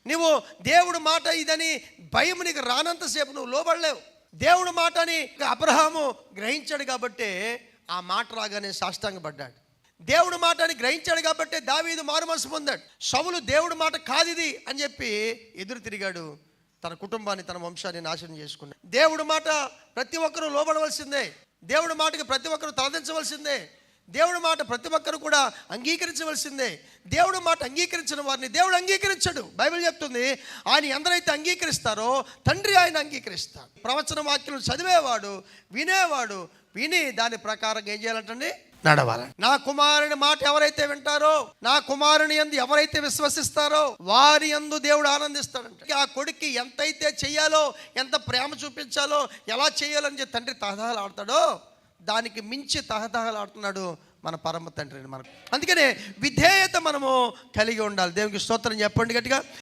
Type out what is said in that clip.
నువ్వు దేవుడు మాట ఇదని భయం నీకు రానంతసేపు నువ్వు లోబడలేవు. దేవుడు మాట అని అబ్రహాము గ్రహించాడు కాబట్టి ఆ మాట రాగానే సాష్టాంగపడ్డాడు. దేవుడు మాట అని గ్రహించాడు కాబట్టి దావీదు మారుమనసు పొందాడు. సౌలు దేవుడు మాట కాదిది అని చెప్పి ఎదురు తిరిగాడు, తన కుటుంబాన్ని తన వంశాన్ని నాశనం చేసుకున్నాడు. దేవుడు మాట ప్రతి ఒక్కరూ లోబడవలసిందే. దేవుడి మాటకి ప్రతి ఒక్కరూ తలదించవలసిందే. దేవుడి మాట ప్రతి ఒక్కరు కూడా అంగీకరించవలసిందే. దేవుడి మాట అంగీకరించిన వారిని దేవుడు అంగీకరించడు. బైబిల్ చెప్తుంది, ఆయన ఎందరైతే అంగీకరిస్తారో తండ్రి ఆయన అంగీకరిస్తాడు. ప్రవచన వాక్యం చదివేవాడు, వినేవాడు విని దాని ప్రకారంగా ఏం చేయాలంటండి, నడవాలి. నా కుమారుని మాట ఎవరైతే వింటారో, నా కుమారుని యందు ఎవరైతే విశ్వసిస్తారో వారి యందు దేవుడు ఆనందిస్తాడంట. ఆ కొడుక్కి ఎంతైతే చెయ్యాలో, ఎంత ప్రేమ చూపించాలో, ఎలా చేయాలని చెప్పి తండ్రి తహతహలాడతాడో దానికి మించి తహతహలాడుతున్నాడు మన పరమ తండ్రిని మనకు. అందుకనే విధేయత మనము కలిగి ఉండాలి. దేవునికి స్తోత్రం చెప్పండి గట్టిగా.